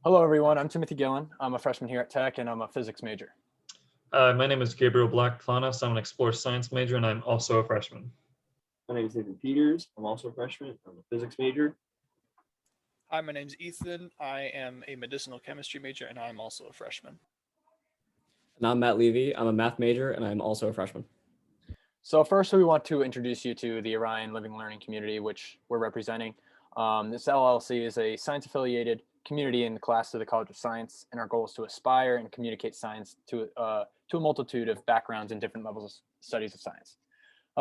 Hello, everyone. I'm Timothy Gillen. I'm a freshman here at Tech, and I'm a physics major. My name is Gabriel Black-Planas. I'm an Explore Science major, and I'm also a freshman. My name is Nathan Peters. I'm also a freshman. I'm a physics major. Hi, my name's Ethan. I am a medicinal chemistry major, and I'm also a freshman. And I'm Matt Levy. I'm a math major, and I'm also a freshman. So first, we want to introduce you to the Orion Living Learning community, which we're representing. This LLC is a science-affiliated community in the class of the College of Science, and our goal is to aspire and communicate science to a multitude of backgrounds and different levels of studies of science.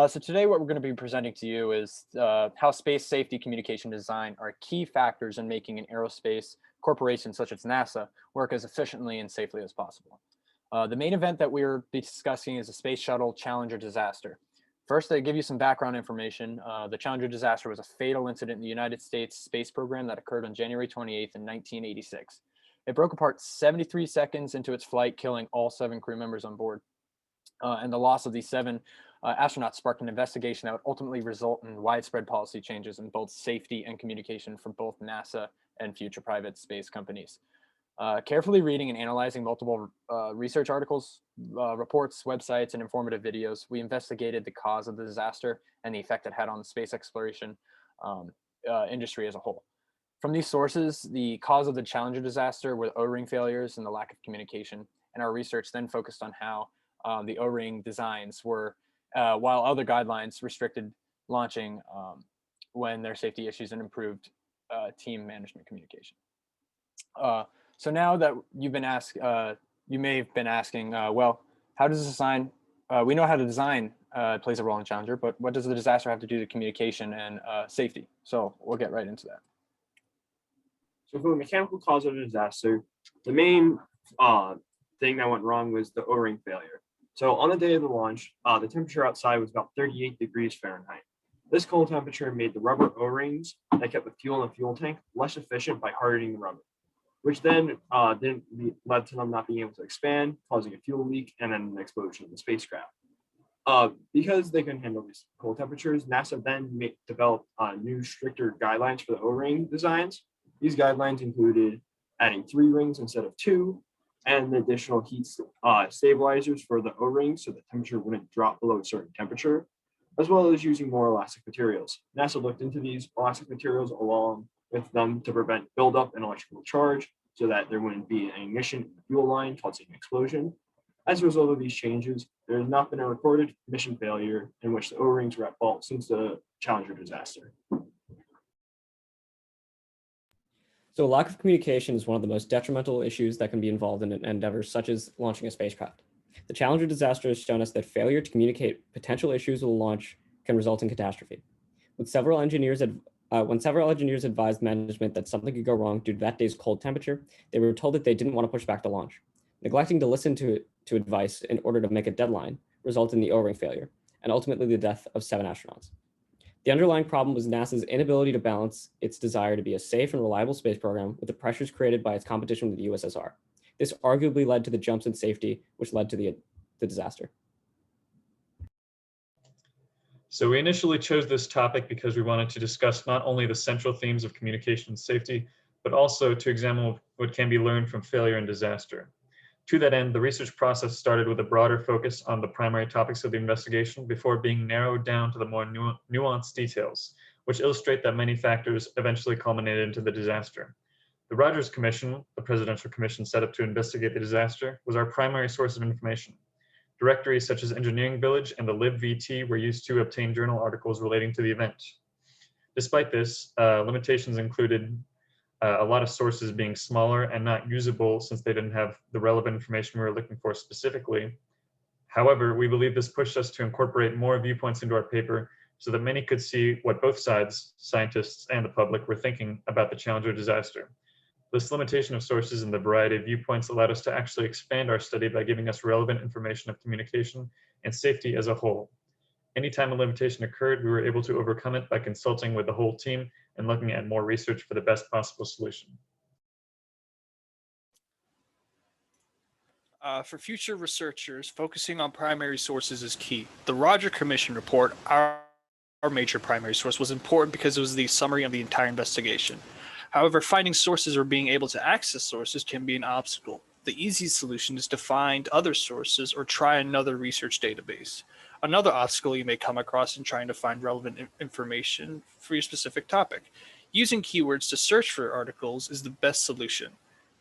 So today, what we're going to be presenting to you is how space safety communication design are key factors in making an aerospace corporation such as NASA work as efficiently and safely as possible. The main event that we're discussing is the Space Shuttle Challenger disaster. First, to give you some background information, the Challenger disaster was a fatal incident in the United States space program that occurred on January 28th in 1986. It broke apart 73 seconds into its flight, killing all 7 crew members on board. And the loss of these 7 astronauts sparked an investigation that would ultimately result in widespread policy changes in both safety and communication for both NASA and future private space companies. Carefully reading and analyzing multiple research articles, reports, websites, and informative videos, we investigated the cause of the disaster and the effect it had on the space exploration industry as a whole. From these sources, the cause of the Challenger disaster were O-ring failures and the lack of communication, and our research then focused on how the O-ring designs were, while other guidelines restricted launching when there are safety issues and improved team management communication. So now that you've been asked, you may have been asking, well, how does design, we know how to design plays a role in Challenger, but what does the disaster have to do with communication and safety? So we'll get right into that. So for the mechanical cause of the disaster, the main thing that went wrong was the O-ring failure. So on the day of the launch, the temperature outside was about 38 degrees Fahrenheit. This cold temperature made the rubber O-rings that kept the fuel in the fuel tank less efficient by hardening the rubber, which then led to them not being able to expand, causing a fuel leak and then an explosion of the spacecraft. Because they couldn't handle these cold temperatures, NASA then developed new, stricter guidelines for the O-ring designs. These guidelines included adding 3 rings instead of 2, and additional heat stabilizers for the O-rings so the temperature wouldn't drop below a certain temperature, as well as using more elastic materials. NASA looked into these elastic materials along with them to prevent buildup and electrical charge so that there wouldn't be an ignition in the fuel line causing an explosion. As a result of these changes, there has not been a recorded mission failure in which the O-rings were at fault since the Challenger disaster. So lack of communication is one of the most detrimental issues that can be involved in endeavors such as launching a spacecraft. The Challenger disaster has shown us that failure to communicate potential issues with a launch can result in catastrophe. When several engineers advised management that something could go wrong due to that day's cold temperature, they were told that they didn't want to push back the launch. Neglecting to listen to advice in order to make a deadline resulted in the O-ring failure and ultimately the death of 7 astronauts. The underlying problem was NASA's inability to balance its desire to be a safe and reliable space program with the pressures created by its competition with the USSR. This arguably led to the jumps in safety, which led to the disaster. So we initially chose this topic because we wanted to discuss not only the central themes of communication and safety, but also to examine what can be learned from failure and disaster. To that end, the research process started with a broader focus on the primary topics of the investigation before being narrowed down to the more nuanced details, which illustrate that many factors eventually culminated into the disaster. The Rogers Commission, the presidential commission set up to investigate the disaster, was our primary source of information. Directories such as Engineering Village and the LibVT were used to obtain journal articles relating to the event. Despite this, limitations included a lot of sources being smaller and not usable since they didn't have the relevant information we were looking for specifically. However, we believe this pushed us to incorporate more viewpoints into our paper so that many could see what both sides, scientists and the public, were thinking about the Challenger disaster. This limitation of sources and the variety of viewpoints allowed us to actually expand our study by giving us relevant information of communication and safety as a whole. Anytime a limitation occurred, we were able to overcome it by consulting with the whole team and looking at more research for the best possible solution. For future researchers, focusing on primary sources is key. The Rogers Commission report, our major primary source, was important because it was the summary of the entire investigation. However, finding sources or being able to access sources can be an obstacle. The easy solution is to find other sources or try another research database. Another obstacle you may come across in trying to find relevant information for your specific topic. Using keywords to search for articles is the best solution.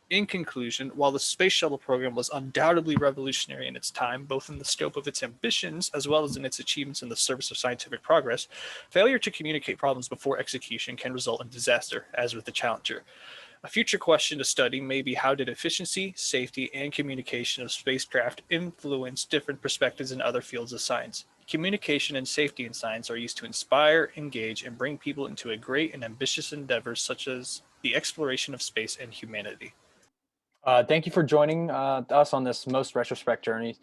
In conclusion, while the Space Shuttle program was undoubtedly revolutionary in its time, both in the scope of its ambitions as well as in its achievements in the service of scientific progress, failure to communicate problems before execution can result in disaster, as with the Challenger. A future question to study may be how did efficiency, safety, and communication of spacecraft influence different perspectives in other fields of science? Communication and safety in science are used to inspire, engage, and bring people into a great and ambitious endeavors such as the exploration of space and humanity. Thank you for joining us on this most retrospect journey.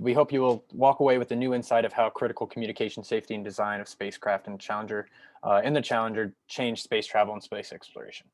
We hope you will walk away with a new insight of how critical communication, safety, and design of spacecraft and Challenger in the Challenger changed space travel and space exploration.